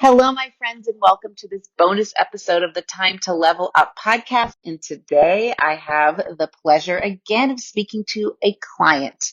Hello, my friends, and welcome to this bonus episode of the Time to Level Up podcast. And today I have the pleasure again of speaking to a client.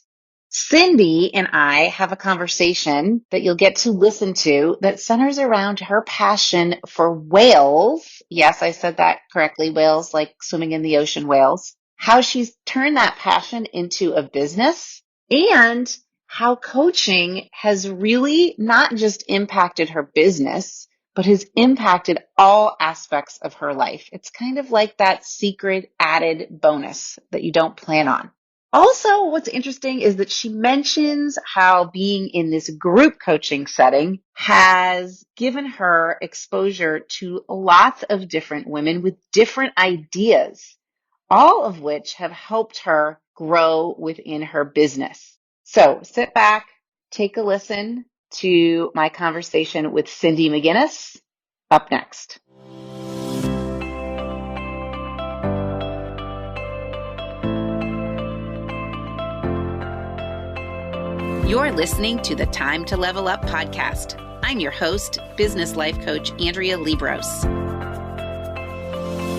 Cynde and I have a conversation that you'll get to listen to that centers around her passion for whales. Yes, I said that correctly. Whales, like swimming in the ocean, whales. How she's turned that passion into a business and how coaching has really not just impacted her business, but has impacted all aspects of her life. It's kind of like that secret added bonus that you don't plan on. Also, what's interesting is that she mentions how being in this group coaching setting has given her exposure to lots of different women with different ideas, all of which have helped her grow within her business. So sit back, take a listen to my conversation with Cynde McInnis up next. You're listening to the Time to Level Up podcast. I'm your host, business life coach Andrea Liebross.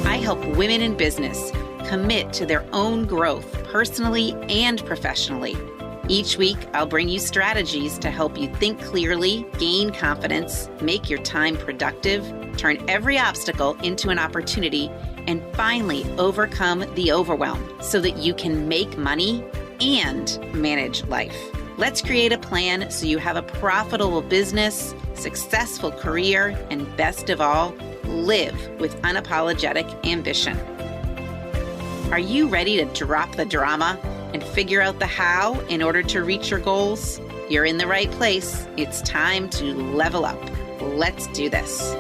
I help women in business commit to their own growth personally and professionally. Each week, I'll bring you strategies to help you think clearly, gain confidence, make your time productive, turn every obstacle into an opportunity, and finally overcome the overwhelm so that you can make money and manage life. Let's create a plan so you have a profitable business, successful career, and best of all, live with unapologetic ambition. Are you ready to drop the drama and figure out the how in order to reach your goals? You're in the right place. It's time to level up. Let's do this.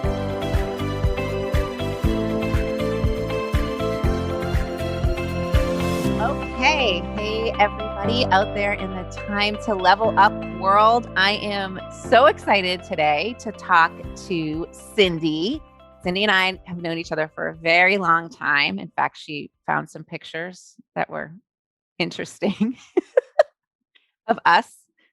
Okay. Hey, everybody out there in the Time to Level Up world. I am so excited today to talk to Cynde. Cynde and I have known each other for a very long time. In fact, she found some pictures that were interesting of us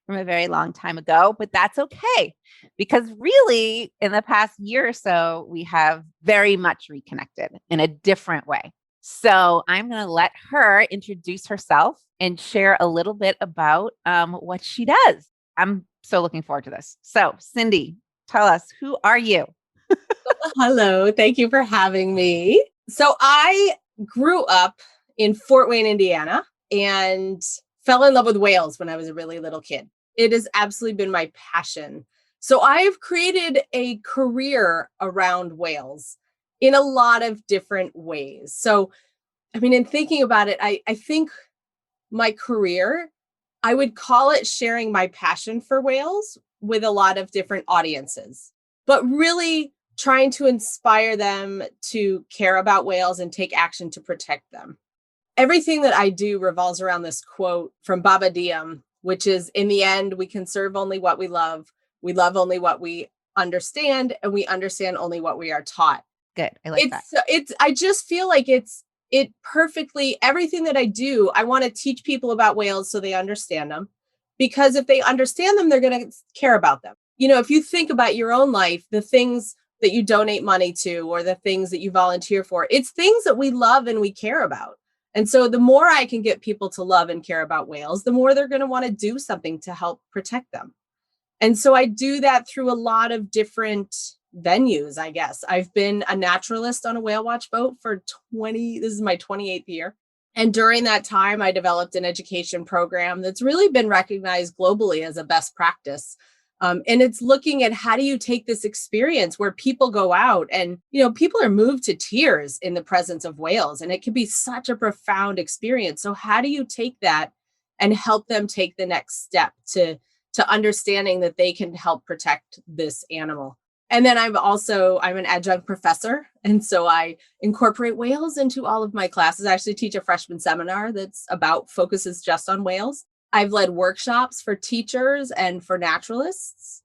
from a very long time ago, but that's okay because really in the past year or so, we have very much reconnected in a different way. So I'm going to let her introduce herself and share a little bit about what she does. I'm so looking forward to this. So Cynde, tell us, who are you? Hello. Thank you for having me. So I grew up in Fort Wayne, Indiana, and fell in love with whales when I was a really little kid. It has absolutely been my passion. So I've created a career around whales in a lot of different ways. So, I mean, in thinking about it, I think my career, I would call it sharing my passion for whales with a lot of different audiences, but really trying to inspire them to care about whales and take action to protect them. Everything that I do revolves around this quote from Baba Diem, which is, in the end, we can serve only what we love only what we understand, and we understand only what we are taught. Good. I like that. I just feel like it perfectly, everything that I do, I want to teach people about whales so they understand them, because if they understand them, they're going to care about them. You know, if you think about your own life, the things that you donate money to, or the things that you volunteer for, it's things that we love and we care about. And so the more I can get people to love and care about whales, the more they're going to want to do something to help protect them. And so I do that through a lot of different venues, I guess. I've been a naturalist on a whale watch boat for this is my 28th year. And during that time, I developed an education program that's really been recognized globally as a best practice. And it's looking at how do you take this experience where people go out and, you know, people are moved to tears in the presence of whales, and it can be such a profound experience. So how do you take that and help them take the next step to understanding that they can help protect this animal? And then I'm an adjunct professor. And so I incorporate whales into all of my classes. I actually teach a freshman seminar focuses just on whales. I've led workshops for teachers and for naturalists.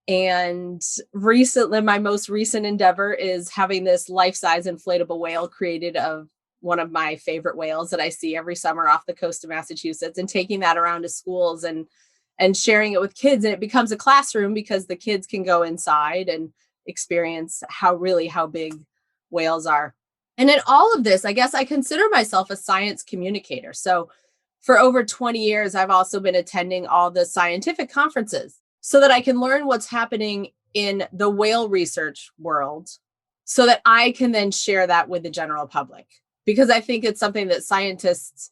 And recently, my most recent endeavor is having this life-size inflatable whale created of one of my favorite whales that I see every summer off the coast of Massachusetts, and taking that around to schools and and sharing it with kids. And it becomes a classroom because the kids can go inside and experience how big whales are. And in all of this, I guess I consider myself a science communicator. So for over 20 years, I've also been attending all the scientific conferences so that I can learn what's happening in the whale research world so that I can then share that with the general public. Because I think it's something that scientists,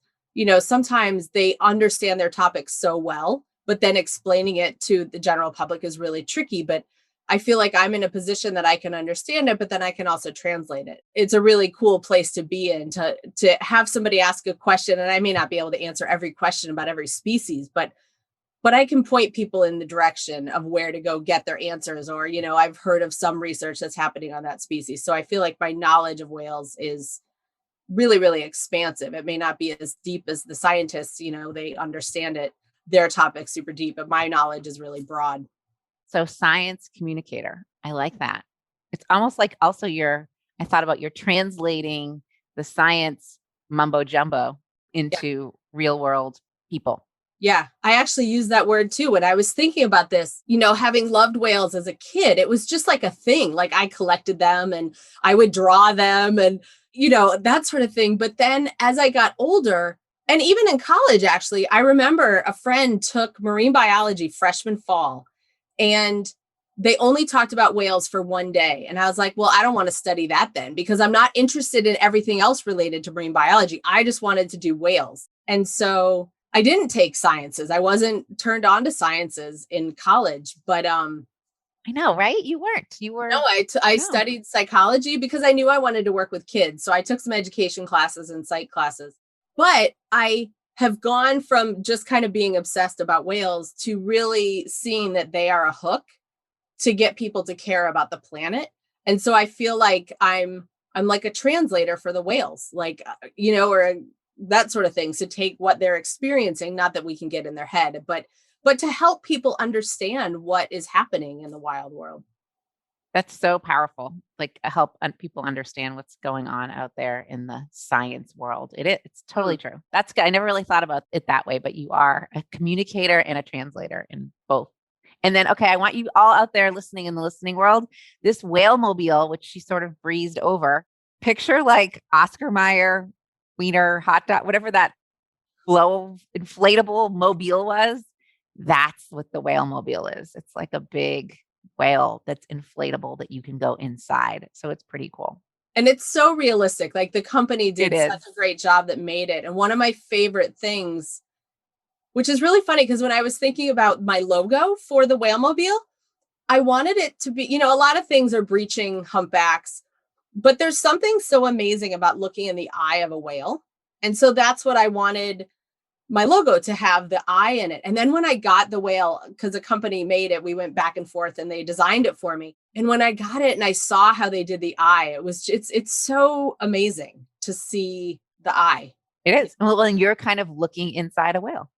sometimes they understand their topics so well, but then explaining it to the general public is really tricky. But I feel like I'm in a position that I can understand it, but then I can also translate it. It's a really cool place to be in, to have somebody ask a question. And I may not be able to answer every question about every species, but I can point people in the direction of where to go get their answers. Or, I've heard of some research that's happening on that species. So I feel like my knowledge of whales is really, really expansive. It may not be as deep as the scientists, they understand it, their topic's super deep, but my knowledge is really broad. So science communicator. I like that. It's almost like also I thought about you're translating the science mumbo jumbo into real world people. Yeah, I actually used that word too. When I was thinking about this, having loved whales as a kid, it was just like a thing. Like I collected them and I would draw them and, that sort of thing. But then as I got older, and even in college, actually, I remember a friend took marine biology freshman fall, and they only talked about whales for one day. And I was like, well, I don't want to study that then, because I'm not interested in everything else related to marine biology. I just wanted to do whales. And so I didn't take sciences. I wasn't turned on to sciences in college, but I know, right? You weren't. You were. No, I studied psychology because I knew I wanted to work with kids. So I took some education classes and psych classes. But I have gone from just kind of being obsessed about whales to really seeing that they are a hook to get people to care about the planet. And so I feel like I'm like a translator for the whales, like, or that sort of thing. So take what they're experiencing, not that we can get in their head, but to help people understand what is happening in the wild world. That's so powerful. Like help people understand what's going on out there in the science world. It's totally true. That's good. I never really thought about it that way, but you are a communicator and a translator in both. And then, okay, I want you all out there listening in the listening world, this whale mobile, which she sort of breezed over, picture like Oscar Mayer, Wiener, hot dog, whatever that blow inflatable mobile was. That's what the whale mobile is. It's like a big whale that's inflatable that you can go inside. So it's pretty cool. And it's so realistic. Like the company did such a great job that made it. And one of my favorite things, which is really funny, because when I was thinking about my logo for the whale mobile, I wanted it to be, a lot of things are breaching humpbacks, but there's something so amazing about looking in the eye of a whale. And so that's what I wanted my logo to have, the eye in it. And then when I got the whale, because the company made it, we went back and forth and they designed it for me. And when I got it and I saw how they did the eye, it's so amazing to see the eye. It is. Well, and you're kind of looking inside a whale.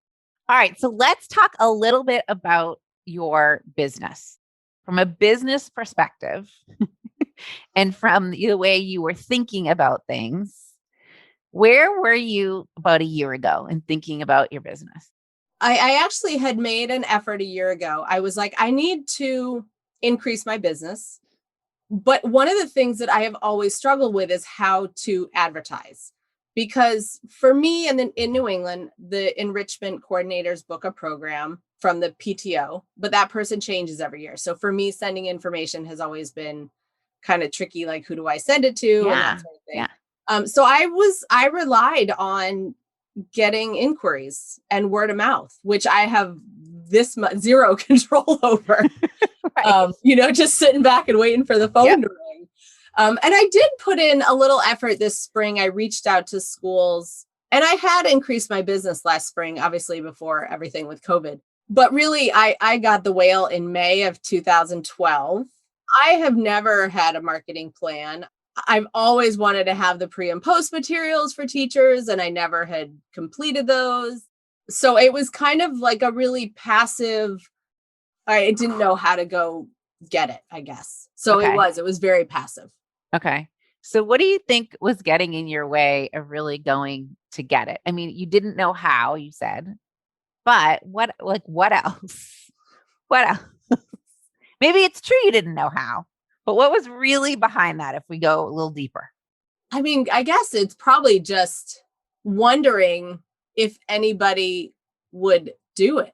All right. So let's talk a little bit about your business from a business perspective and from the way you were thinking about things. Where were you about a year ago in thinking about your business? I actually had made an effort a year ago. I was like, I need to increase my business. But one of the things that I have always struggled with is how to advertise. Because for me in New England, the enrichment coordinators book a program from the PTO, but that person changes every year. So for me, sending information has always been kind of tricky. Like, who do I send it to? Yeah. And that sort of thing. Yeah. So I relied on getting inquiries and word of mouth, which I have zero control over. Right. Just sitting back and waiting for the phone to ring. And I did put in a little effort this spring. I reached out to schools, and I had increased my business last spring, obviously before everything with COVID. But really, I got the whale in May of 2012. I have never had a marketing plan. I've always wanted to have the pre and post materials for teachers, and I never had completed those. So it was kind of like a really passive, I didn't know how to go get it, I guess. So it was very passive. Okay. So what do you think was getting in your way of really going to get it? I mean, you didn't know how, you said. But what else? What else? Maybe it's true you didn't know how, but what was really behind that if we go a little deeper? I mean, I guess it's probably just wondering if anybody would do it.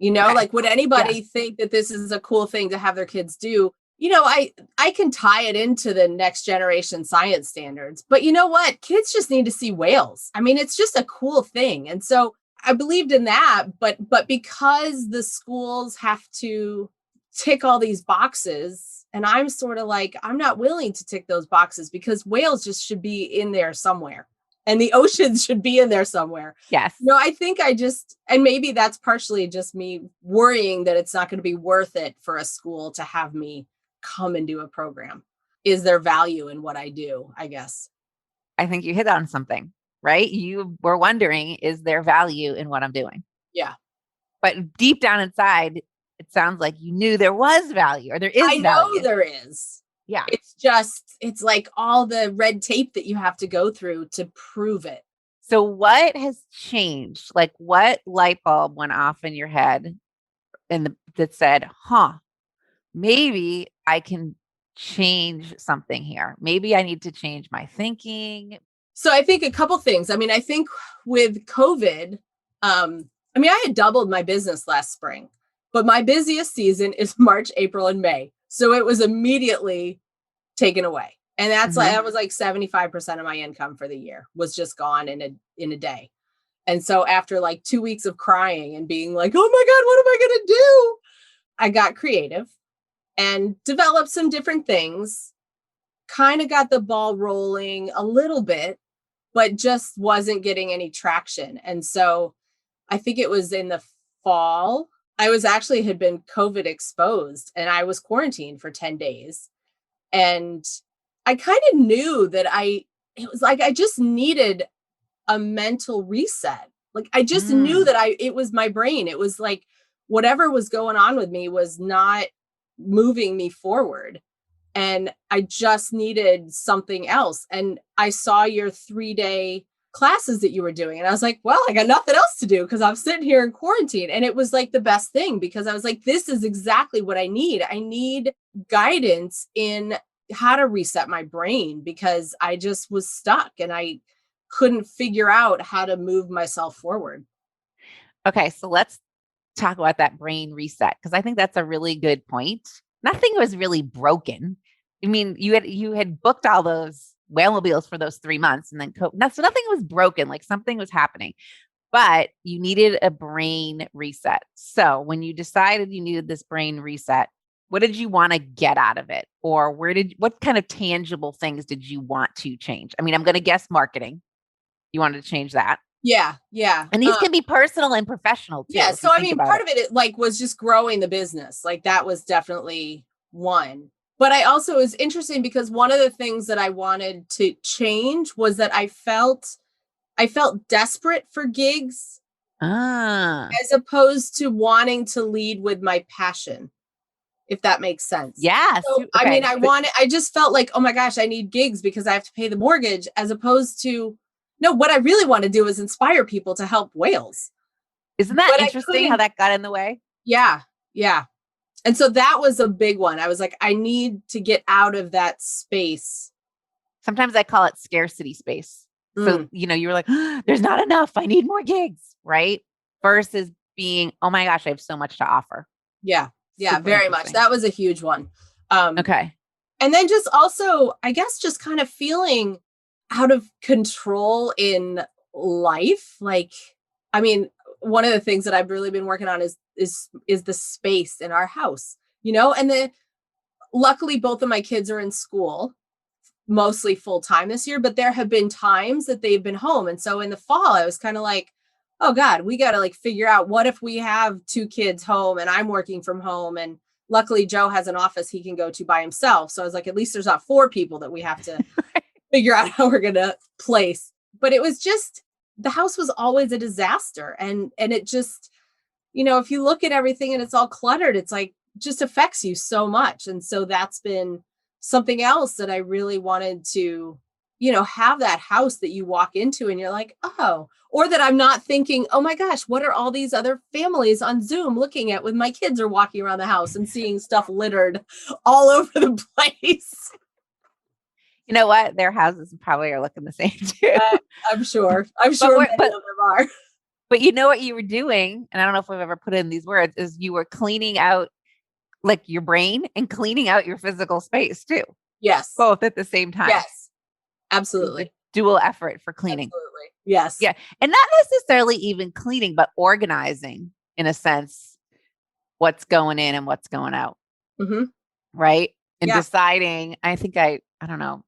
Okay. Like, would Yeah. anybody think that this is a cool thing to have their kids do? I can tie it into the next generation science standards, but you know what? Kids just need to see whales. I mean, it's just a cool thing. And so I believed in that, but because the schools have to tick all these boxes, and I'm sort of like, I'm not willing to tick those boxes because whales just should be in there somewhere. And the oceans should be in there somewhere. Yes. No, I think and maybe that's partially just me worrying that it's not going to be worth it for a school to have me come and do a program. Is there value in what I do, I guess? I think you hit on something, right? You were wondering, is there value in what I'm doing? Yeah. But deep down inside, it sounds like you knew there was value or there is I value. know there is. Yeah. It's like all the red tape that you have to go through to prove it. So what has changed? Like what light bulb went off in your head that said, maybe I can change something here. Maybe I need to change my thinking. So I think a couple things. I mean, I think with COVID, I had doubled my business last spring, but my busiest season is March, April, and May. So it was immediately taken away. And that was like 75% of my income for the year was just gone in a day. And so after like 2 weeks of crying and being like, oh my God, what am I going to do? I got creative and developed some different things, kind of got the ball rolling a little bit, but just wasn't getting any traction. And so I think it was in the fall, had been COVID exposed and I was quarantined for 10 days. And I kind of knew that it was like, I just needed a mental reset. Like I just knew that it was my brain. It was like whatever was going on with me was not moving me forward. And I just needed something else. And I saw your 3-day classes that you were doing. And I was like, well, I got nothing else to do because I'm sitting here in quarantine. And it was like the best thing because I was like, this is exactly what I need. I need guidance in how to reset my brain because I just was stuck and I couldn't figure out how to move myself forward. Okay, so let's talk about that brain reset because I think that's a really good point. Nothing was really broken. I mean, you had booked all those whalemobiles for those 3 months and then so nothing was broken, like something was happening, but you needed a brain reset. So when you decided you needed this brain reset, what did you want to get out of it? Or what kind of tangible things did you want to change? I mean, I'm going to guess marketing. You wanted to change that. Yeah. Yeah. And these can be personal and professional too. Yeah. So, I mean, part of it like was just growing the business. Like that was definitely one. But it was interesting because one of the things that I wanted to change was that I felt desperate for gigs as opposed to wanting to lead with my passion, if that makes sense. Yes. So, okay. I mean, I just felt like, oh my gosh, I need gigs because I have to pay the mortgage as opposed to, no, what I really want to do is inspire people to help whales. Isn't that interesting how that got in the way? Yeah. Yeah. And so that was a big one. I was like, I need to get out of that space. Sometimes I call it scarcity space. So, you were like, there's not enough. I need more gigs, right? Versus being, oh my gosh, I have so much to offer. Yeah. Yeah, very much. That was a huge one. Okay. And then just also, I guess, just kind of feeling out of control in life. Like, I mean, one of the things that I've really been working on is the space in our house, and luckily both of my kids are in school, mostly full time this year, but there have been times that they've been home. And so in the fall, I was kind of like, oh God, we got to like figure out what if we have 2 kids home and I'm working from home. And luckily Joe has an office he can go to by himself. So I was like, at least there's not 4 people that we have to figure out how we're going to place. But it was just, the house was always a disaster. And it just, if you look at everything and it's all cluttered, it's like, just affects you so much. And so that's been something else that I really wanted to have that house that you walk into and you're like, oh, or that I'm not thinking, oh my gosh, what are all these other families on Zoom looking at with my kids are walking around the house and seeing stuff littered all over the place. You know what? Their houses probably are looking the same too. I'm sure many of them are. But you know what you were doing, and I don't know if we've ever put it in these words, is you were cleaning out like your brain and cleaning out your physical space too. Yes. Both at the same time. Yes. Absolutely. Dual effort for cleaning. Absolutely. Yes. Yeah. And not necessarily even cleaning, but organizing in a sense what's going in and what's going out. Mm-hmm. Right. And deciding, I think I don't know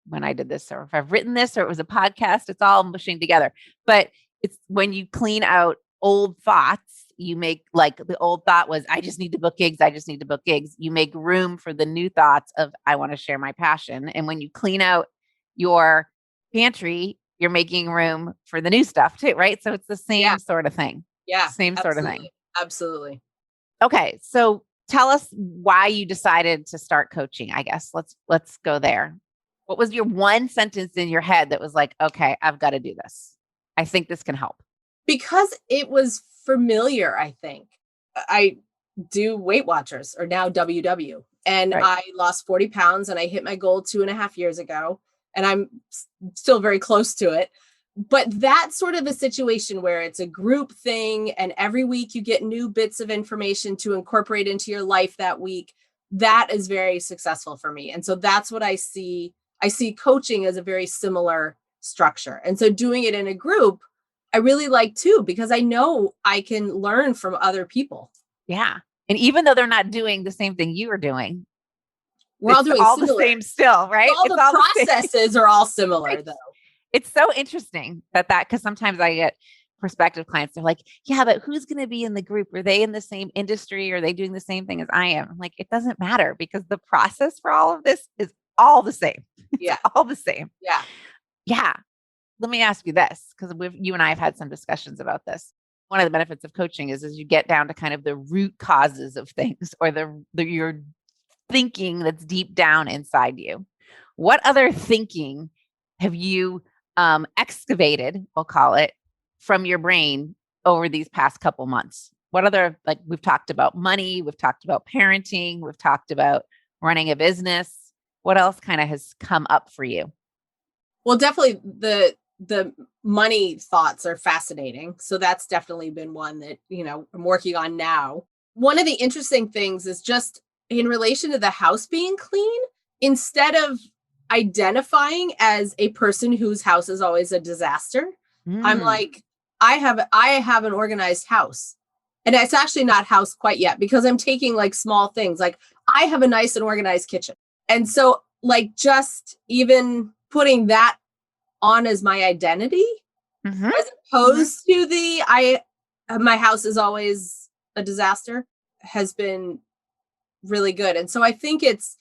when I did this or if I've written this or it was a podcast, it's all mushing together. But it's when you clean out old thoughts, you make like the old thought was, I just need to book gigs. I just need to book gigs. You make room for the new thoughts of, I want to share my passion. And when you clean out your pantry, you're making room for the new stuff too, right? So it's the same sort of thing. Yeah. Same sort of thing. Absolutely. Okay. So tell us why you decided to start coaching, I guess. Let's go there. What was your one sentence in your head that was like, okay, I've got to do this. I think this can help. Because it was familiar, I think. I do Weight Watchers, or now WW, and I lost 40 pounds and I hit my goal 2.5 years ago, and I'm still very close to it. But that's sort of a situation where it's a group thing and every week you get new bits of information to incorporate into your life that week. That is very successful for me. And so that's what I see. I see coaching as a very similar structure. And so doing it in a group, I really like too, because I know I can learn from other people. Yeah. And even though they're not doing the same thing you are doing, we're all doing all similar. the same still, right? All the processes are all similar right. though. It's so interesting because sometimes I get prospective clients. They're like, yeah, but who's going to be in the group? Are they in the same industry? Are they doing the same thing as I am? I'm like, it doesn't matter because the process for all of this is all the same. It's all the same. Yeah. Yeah. Let me ask you this, because you and I have had some discussions about this. One of the benefits of coaching is you get down to kind of the root causes of things or your thinking that's deep down inside you. What other thinking have you excavated, we'll call it, from your brain over these past couple months? What other, like we've talked about money, we've talked about parenting, we've talked about running a business. What else kind of has come up for you? Well, definitely the money thoughts are fascinating. So that's definitely been one that, I'm working on now. One of the interesting things is just in relation to the house being clean, instead of identifying as a person whose house is always a disaster, I'm like, I have an organized house. And it's actually not house quite yet because I'm taking like small things. Like I have a nice and organized kitchen. And so like just even putting that on as my identity, as opposed to my house is always a disaster, has been really good. And so I think it's,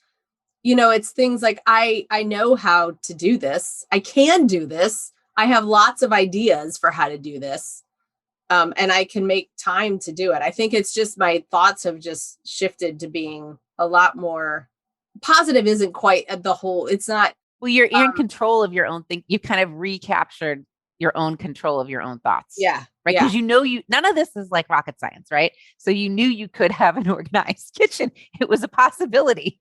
it's things like I know how to do this. I can do this. I have lots of ideas for how to do this. And I can make time to do it. I think it's just my thoughts have just shifted to being a lot more positive. Isn't quite the whole, it's not. Well, you're in control of your own thing. You kind of recaptured your own control of your own thoughts. Yeah. Right. Because none of this is like rocket science, right? So you knew you could have an organized kitchen. It was a possibility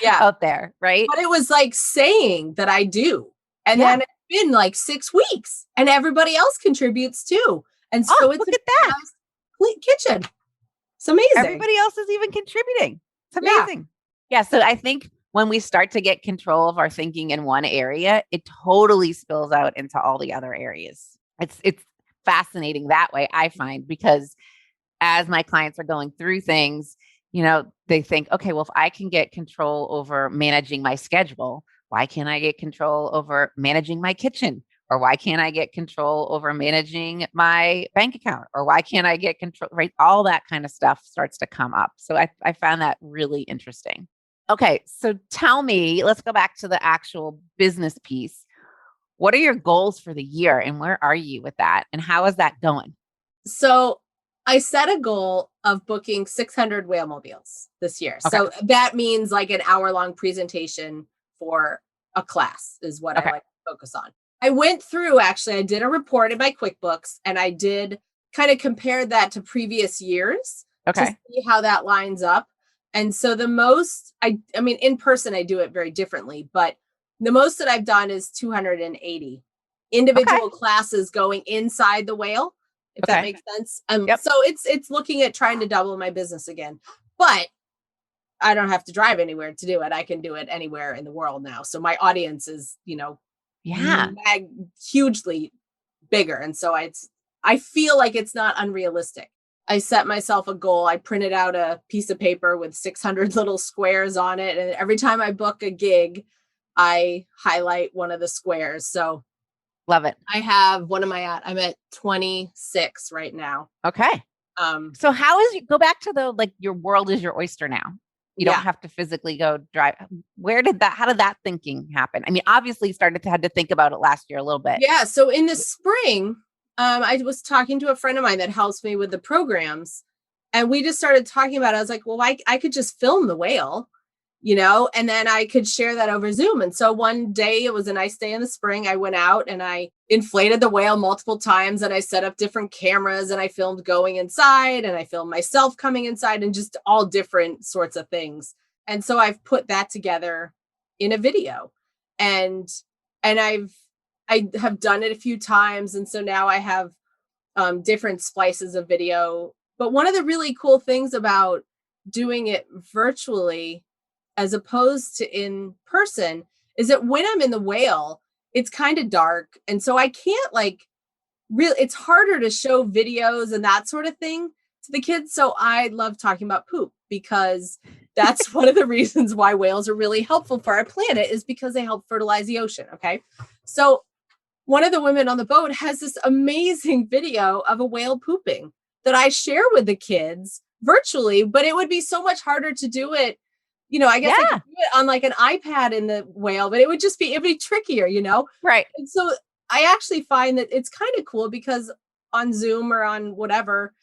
out there. Right. But it was like saying that I do. And then it's been like 6 weeks and everybody else contributes too. And so it's look at that kitchen. It's amazing. Everybody else is even contributing. It's amazing. Yeah. So I think when we start to get control of our thinking in one area, it totally spills out into all the other areas. It's fascinating that way, I find, because as my clients are going through things, they think, okay, well, if I can get control over managing my schedule, why can't I get control over managing my kitchen? Or why can't I get control over managing my bank account? Or why can't I get control, right? All that kind of stuff starts to come up. So I found that really interesting. Okay, so tell me, let's go back to the actual business piece. What are your goals for the year and where are you with that? And how is that going? So I set a goal of booking 600 Whalemobiles this year. Okay. So that means like an hour-long presentation for a class is what I like to focus on. I went through, actually, I did a report in my QuickBooks, and I did kind of compare that to previous years to Okay. see how that lines up. And so the most, I mean, in person, I do it very differently, but the most that I've done is 280 individual classes going inside the whale, if that makes sense. Yep. So it's looking at trying to double my business again, but I don't have to drive anywhere to do it. I can do it anywhere in the world now. So my audience is, hugely bigger. And so I feel like it's not unrealistic. I set myself a goal. I printed out a piece of paper with 600 little squares on it. And every time I book a gig, I highlight one of the squares. So love it. I have, what am I at? I'm at 26 right now. Okay. So go back to your world is your oyster now. You don't have to physically go drive. How did that thinking happen? I mean, obviously you had to think about it last year a little bit. Yeah. So in the spring, I was talking to a friend of mine that helps me with the programs, and we just started talking about it. I was like, well, I could just film the whale, and then I could share that over Zoom. And so one day, it was a nice day in the spring, I went out and I inflated the whale multiple times, and I set up different cameras, and I filmed going inside, and I filmed myself coming inside, and just all different sorts of things. And so I've put that together in a video, and I have done it a few times. And so now I have different splices of video. But one of the really cool things about doing it virtually as opposed to in person is that when I'm in the whale, it's kind of dark. And so I can't it's harder to show videos and that sort of thing to the kids. So I love talking about poop, because that's one of the reasons why whales are really helpful for our planet, is because they help fertilize the ocean. Okay. So one of the women on the boat has this amazing video of a whale pooping that I share with the kids virtually, but it would be so much harder to do it. I guess I could do it on an iPad in the whale, but it'd be trickier, Right. And so I actually find that it's kind of cool, because on Zoom or on whatever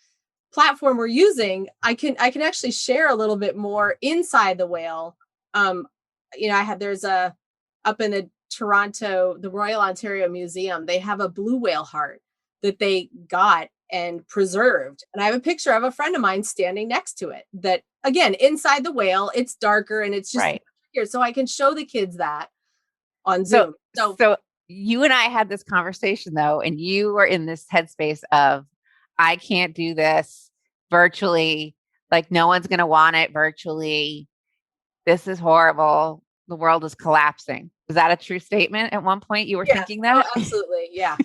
platform we're using, I can actually share a little bit more inside the whale. There's up in the Toronto, the Royal Ontario Museum, they have a blue whale heart that they got and preserved. And I have a picture of a friend of mine standing next to it, that, again, inside the whale, it's darker and it's just here. So I can show the kids that on Zoom. So you and I had this conversation though, and you were in this headspace of, I can't do this virtually. No one's going to want it virtually. This is horrible. The world is collapsing. Was that a true statement at one point? You were thinking that? Oh, absolutely. Yeah.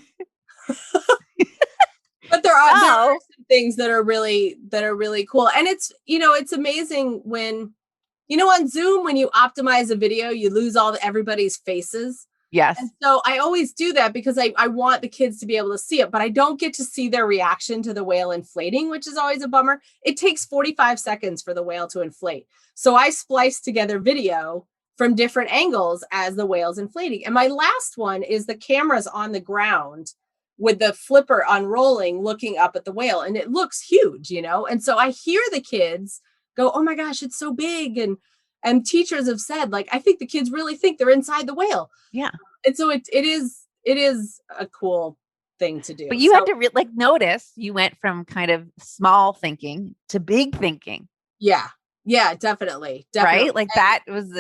But there are some things that are really cool. And it's amazing when, on Zoom, when you optimize a video, you lose everybody's faces. Yes. And so I always do that because I want the kids to be able to see it, but I don't get to see their reaction to the whale inflating, which is always a bummer. It takes 45 seconds for the whale to inflate. So I splice together video from different angles as the whale's inflating. And my last one is the cameras on the ground with the flipper unrolling, looking up at the whale. And it looks huge, And so I hear the kids go, oh my gosh, it's so big. And teachers have said, I think the kids really think they're inside the whale. Yeah. And so it is a cool thing to do. But you had to notice you went from kind of small thinking to big thinking. Yeah. Yeah, definitely. Right? That was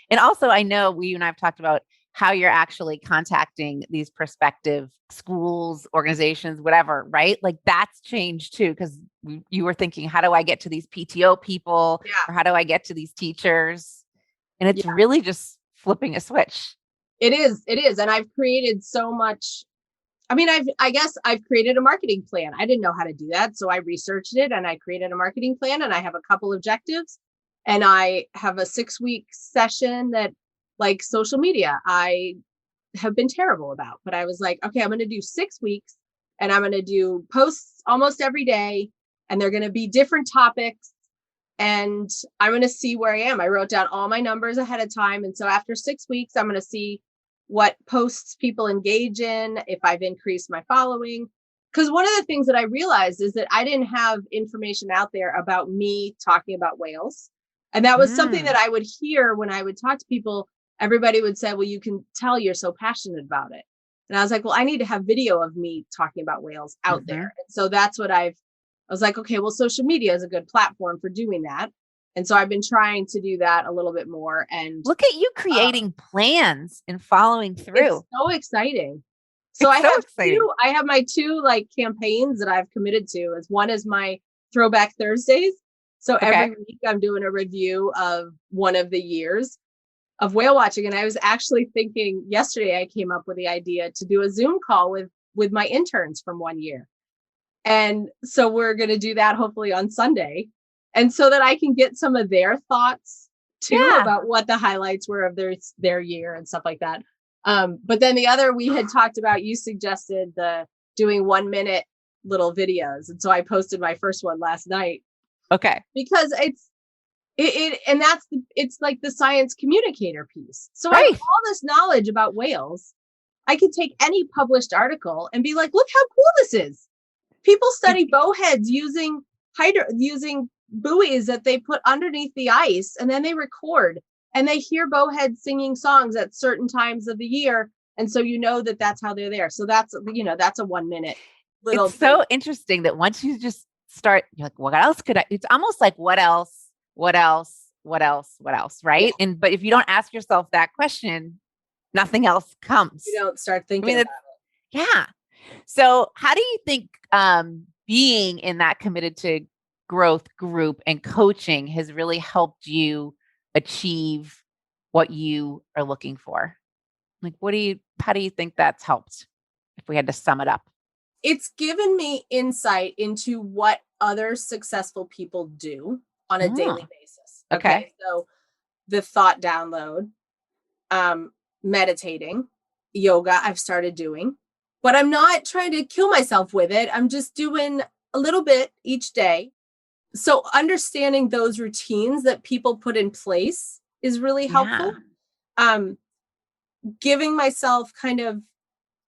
and also I know you and I have talked about how you're actually contacting these prospective schools, organizations, whatever, right? That's changed too, because you were thinking, how do I get to these PTO people? Yeah. Or how do I get to these teachers? And it's really just flipping a switch. It is. And I've created so much. I mean, I guess I've created a marketing plan. I didn't know how to do that. So I researched it and I created a marketing plan, and I have a couple objectives, and I have a 6-week session that, social media, I have been terrible about, but I was like, okay, I'm going to do 6 weeks, and I'm going to do posts almost every day, and they're going to be different topics, and I'm going to see where I am. I wrote down all my numbers ahead of time. And so after 6 weeks, I'm going to see what posts people engage in, if I've increased my following. Because one of the things that I realized is that I didn't have information out there about me talking about whales. And that was something that I would hear when I would talk to people. everybody would say, well, you can tell you're so passionate about it. And I was like, well, I need to have video of me talking about whales out there. And so that's what I was like, okay, well, social media is a good platform for doing that. And so I've been trying to do that a little bit more. And look at you creating plans and following through. It's so exciting. So I have my two like campaigns that I've committed to. As one is my Throwback Thursdays. So every week I'm doing a review of one of the years of whale watching. And I was actually thinking yesterday, I came up with the idea to do a Zoom call with my interns from one year. And so we're going to do that hopefully on Sunday. And so that I can get some of their thoughts too about what the highlights were of their year and stuff like that. But then the other, we had talked about, you suggested the doing 1 minute little videos. And so I posted my first one last night. Okay. Because it's like the science communicator piece. So I have all this knowledge about whales. I could take any published article and be like, look how cool this is. People study bowheads using buoys that they put underneath the ice, and then they record and they hear bowheads singing songs at certain times of the year. And so that's how they're there. So that's a 1 minute little It's so interesting that once you just start, you're like, what else could I, it's almost like what else, right? Yeah. But if you don't ask yourself that question, nothing else comes. You don't start thinking about it. Yeah. So how do you think being in that committed to growth group and coaching has really helped you achieve what you are looking for? Like, how do you think that's helped if we had to sum it up? It's given me insight into what other successful people do on a daily basis. Okay. So the thought download, meditating, yoga, I've started doing, but I'm not trying to kill myself with it. I'm just doing a little bit each day. So understanding those routines that people put in place is really helpful. Giving myself kind of,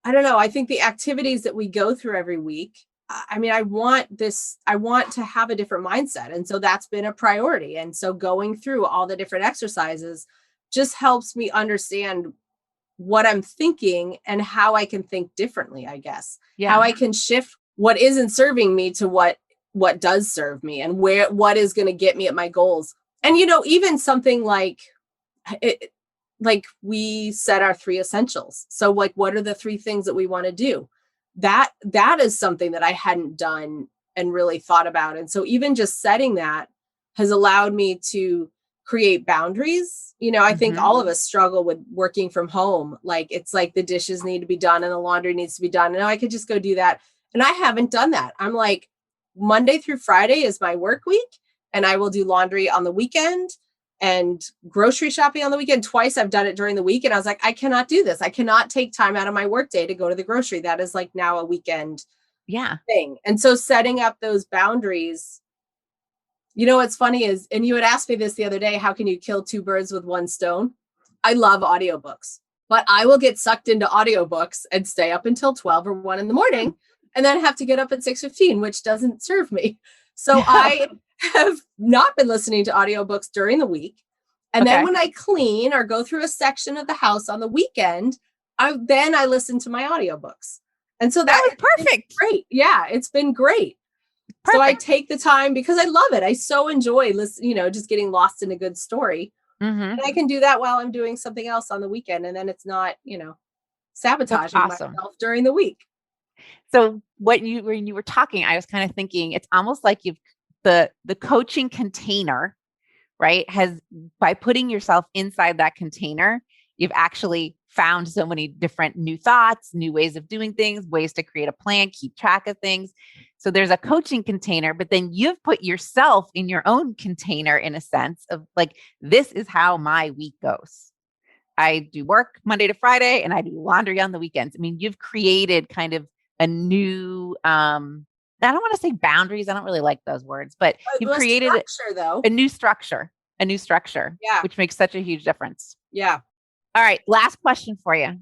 I don't know, I think the activities that we go through every week, I mean, I want to have a different mindset. And so that's been a priority. And so going through all the different exercises just helps me understand what I'm thinking and how I can think differently, I guess. Yeah. How I can shift what isn't serving me to what does serve me, and what is going to get me at my goals. And, even something like we set our 3 essentials. So like, what are the 3 things that we want to do? That is something that I hadn't done and really thought about. And so even just setting that has allowed me to create boundaries. I think all of us struggle with working from home. Like, it's like the dishes need to be done and the laundry needs to be done. And I could just go do that. And I haven't done that. I'm like, Monday through Friday is my work week, and I will do laundry on the weekend and grocery shopping on the weekend. Twice I've done it during the week. And I was like, I cannot do this. I cannot take time out of my work day to go to the grocery. That is like now a weekend thing. And so setting up those boundaries, what's funny is, and you had asked me this the other day, how can you kill 2 birds with 1 stone? I love audiobooks, but I will get sucked into audiobooks and stay up until 12 or 1 in the morning and then have to get up at 6:15, which doesn't serve me. So I have not been listening to audiobooks during the week. And then when I clean or go through a section of the house on the weekend, I listen to my audiobooks. And so that was perfect. Great. Yeah, it's been great. Perfect. So I take the time because I love it. I so enjoy just getting lost in a good story. And I can do that while I'm doing something else on the weekend. And then it's not, sabotaging myself during the week. So when you were talking, I was kind of thinking it's almost like the coaching container, right, has, by putting yourself inside that container, you've actually found so many different new thoughts, new ways of doing things, ways to create a plan, keep track of things. So there's a coaching container, but then you've put yourself in your own container in a sense of like, this is how my week goes. I do work Monday to Friday and I do laundry on the weekends. I mean, you've created kind of a new, I don't want to say boundaries. I don't really like those words, but you've created a new structure, which makes such a huge difference. Yeah. All right. Last question for you.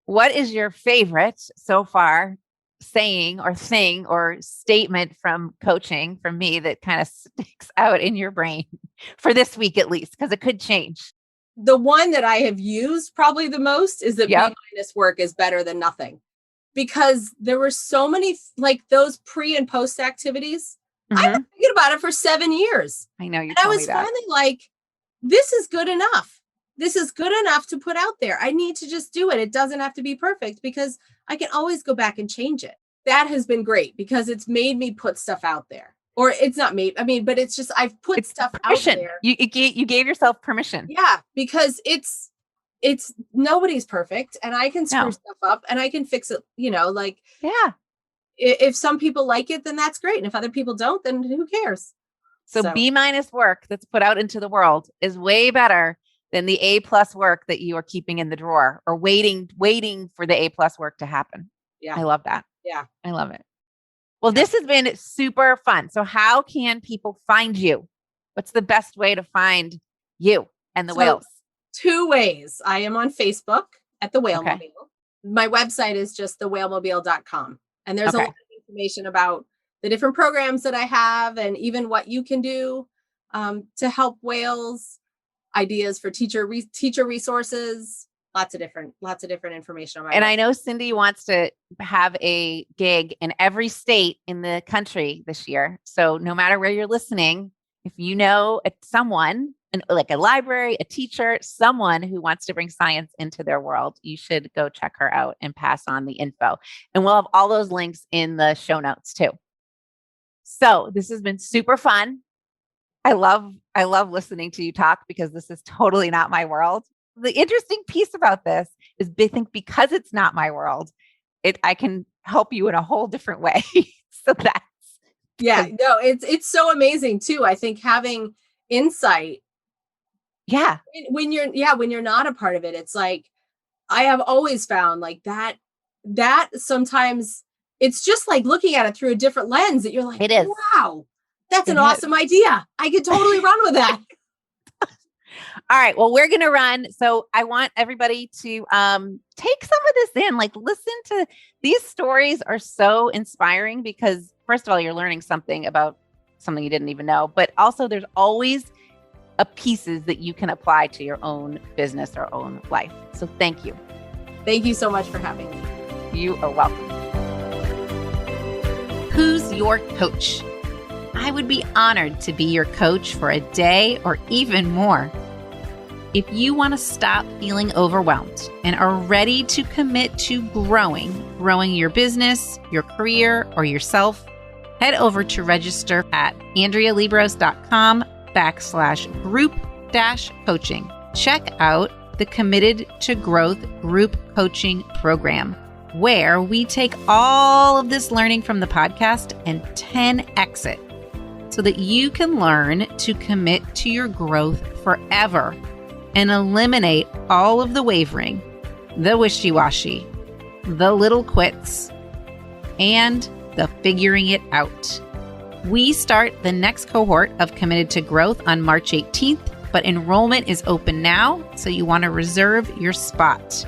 What is your favorite so far saying or thing or statement from coaching from me that kind of sticks out in your brain for this week, at least, because it could change? the one that I have used probably the most is that Yep. B- work is better than nothing, because there were so many, like those pre and post activities. I've been thinking about it for 7 years. I know you And I told me was that. finally like, this is good enough. This is good enough to put out there. I need to just do it. It doesn't have to be perfect, because I can always go back and change it. That has been great, because it's made me put stuff out there. Or it's not made, I mean, but it's just, I've put stuff permission. out there. You gave yourself permission. Yeah, because it's nobody's perfect, and I can screw stuff up and I can fix it, like, yeah. If some people like it, then that's great. And if other people don't, then who cares? So B- work that's put out into the world is way better than the A+ work that you are keeping in the drawer or waiting for the A+ work to happen. Yeah. I love that. Yeah. I love it. Well, this has been super fun. So how can people find you? What's the best way to find you and the whales? 2 ways. I am on Facebook at the Whalemobile. My website is just thewhalemobile.com. And there's a lot of information about the different programs that I have, and even what you can do to help whales, ideas for teacher resources, lots of different information on my website. I know Cynde wants to have a gig in every state in the country this year. So no matter where you're listening, if you know someone, like a library, a teacher, someone who wants to bring science into their world, you should go check her out and pass on the info. And we'll have all those links in the show notes too. So this has been super fun. I love listening to you talk, because this is totally not my world. The interesting piece about this is, I think, because it's not my world, I can help you in a whole different way. So that's it's so amazing too. I think having insight. Yeah. When you're not a part of it, it's like, I have always found like that sometimes it's just like looking at it through a different lens, that you're like, it is. Wow, that's an awesome idea. I could totally run with that. All right. Well, we're going to run. So I want everybody to take some of this in, like, listen to these stories are so inspiring, because first of all, you're learning something about something you didn't even know, but also there's always pieces that you can apply to your own business or own life. So thank you. Thank you so much for having me. You are welcome. Who's your coach? I would be honored to be your coach for a day or even more. If you want to stop feeling overwhelmed and are ready to commit to growing your business, your career, or yourself, head over to register at AndreaLiebross.com/group-coaching. Check out the Committed to Growth Group Coaching Program, where we take all of this learning from the podcast and 10x it so that you can learn to commit to your growth forever and eliminate all of the wavering, the wishy-washy, the little quits, and the figuring it out. We start the next cohort of Committed to Growth on March 18th, but enrollment is open now, so you want to reserve your spot.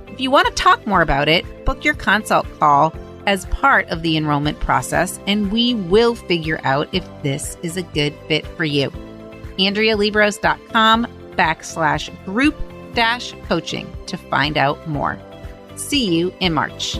If you want to talk more about it, book your consult call as part of the enrollment process, and we will figure out if this is a good fit for you. AndreaLiebross.com/group-coaching to find out more. See you in March.